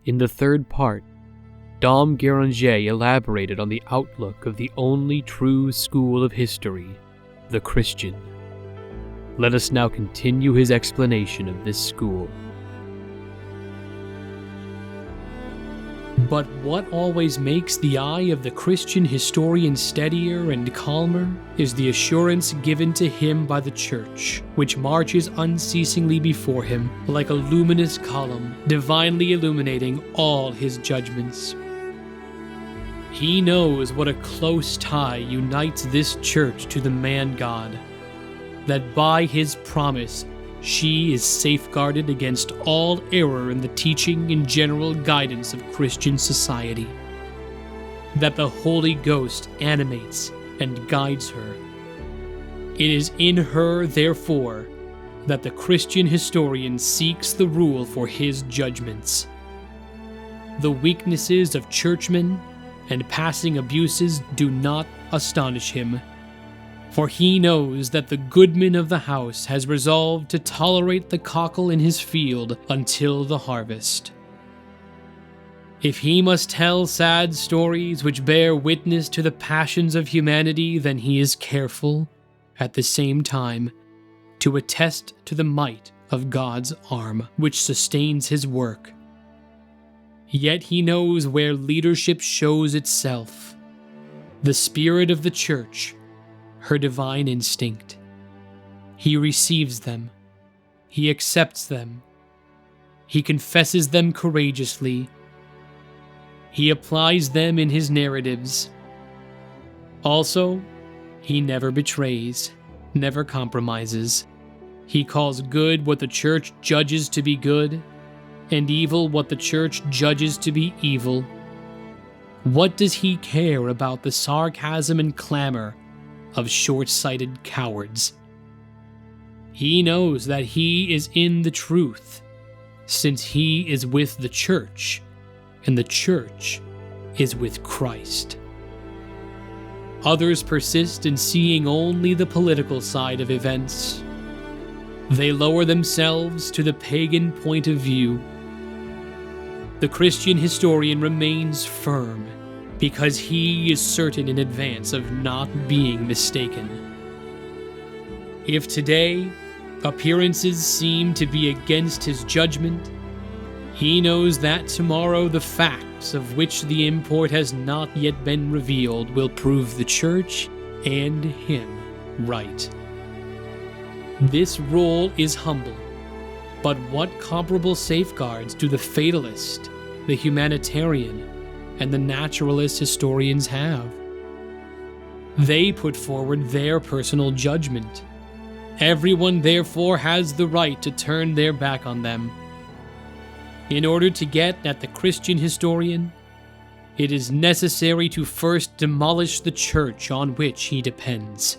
In the third part, Dom Gueranger elaborated on the outlook of the only true school of history, the Christian. Let us now continue his explanation of this school. But what always makes the eye of the Christian historian steadier and calmer is the assurance given to him by the Church, which marches unceasingly before him like a luminous column, divinely illuminating all his judgments. He knows what a close tie unites this Church to the man God, that by his promise she is safeguarded against all error in the teaching and general guidance of Christian society, that the Holy Ghost animates and guides her. It is in her, therefore, that the Christian historian seeks the rule for his judgments. The weaknesses of churchmen and passing abuses do not astonish him, for he knows that the goodman of the house has resolved to tolerate the cockle in his field until the harvest. If he must tell sad stories which bear witness to the passions of humanity, then he is careful, at the same time, to attest to the might of God's arm, which sustains his work. Yet he knows where leadership shows itself. The spirit of the Church, her divine instinct. He receives them. He accepts them. He confesses them courageously. He applies them in his narratives. Also, he never betrays, never compromises. He calls good what the Church judges to be good, and evil what the Church judges to be evil. What does he care about the sarcasm and clamor of short-sighted cowards? He knows that he is in the truth, since he is with the Church, and the Church is with Christ. Others persist in seeing only the political side of events. They lower themselves to the pagan point of view. The Christian historian remains firm, because he is certain in advance of not being mistaken. If today appearances seem to be against his judgment, he knows that tomorrow the facts of which the import has not yet been revealed will prove the Church and him right. This role is humble, but what comparable safeguards do the fatalist, the humanitarian, and the naturalist historians have? They put forward their personal judgment. Everyone therefore has the right to turn their back on them. In order to get at the Christian historian, it is necessary to first demolish the Church on which he depends.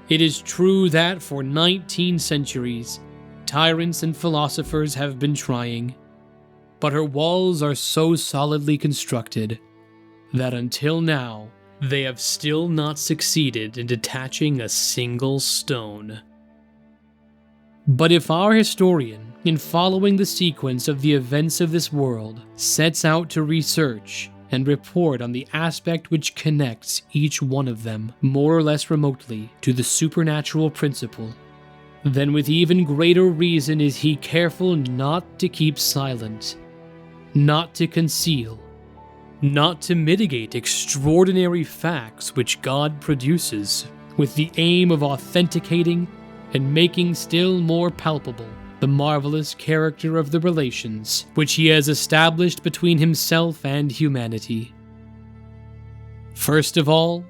It is true that for 19 centuries, tyrants and philosophers have been trying, but her walls are so solidly constructed that until now they have still not succeeded in detaching a single stone. But if our historian, in following the sequence of the events of this world, sets out to research and report on the aspect which connects each one of them, more or less remotely, to the supernatural principle, then with even greater reason is he careful not to keep silent, not to conceal, not to mitigate extraordinary facts which God produces, with the aim of authenticating and making still more palpable the marvelous character of the relations which he has established between himself and humanity. First of all,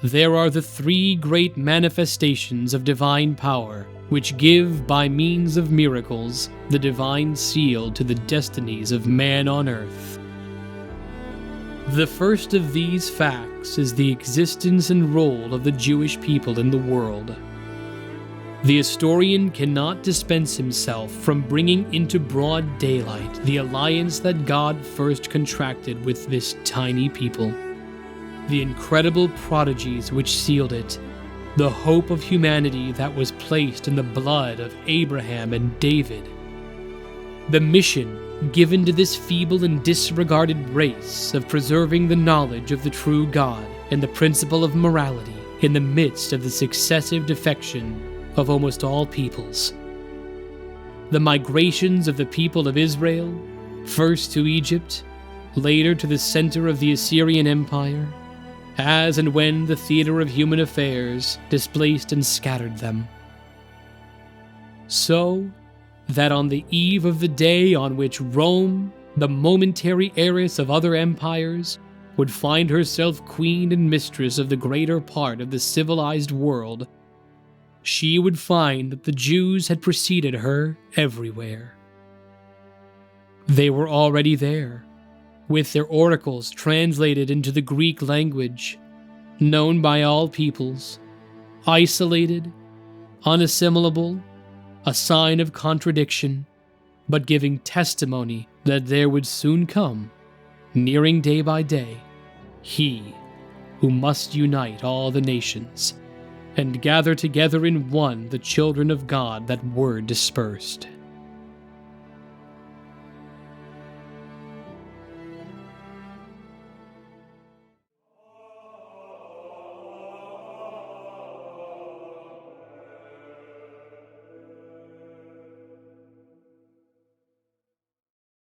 there are the three great manifestations of divine power which give, by means of miracles, the divine seal to the destinies of man on earth. The first of these facts is the existence and role of the Jewish people in the world. The historian cannot dispense himself from bringing into broad daylight the alliance that God first contracted with this tiny people, the incredible prodigies which sealed it, the hope of humanity that was placed in the blood of Abraham and David, the mission given to this feeble and disregarded race of preserving the knowledge of the true God and the principle of morality in the midst of the successive defection of almost all peoples. The migrations of the people of Israel, first to Egypt, later to the center of the Assyrian Empire, as and when the theater of human affairs displaced and scattered them. So that on the eve of the day on which Rome, the momentary heiress of other empires, would find herself queen and mistress of the greater part of the civilized world, she would find that the Jews had preceded her everywhere. They were already there, with their oracles translated into the Greek language, known by all peoples, isolated, unassimilable, a sign of contradiction, but giving testimony that there would soon come, nearing day by day, he who must unite all the nations and gather together in one the children of God that were dispersed.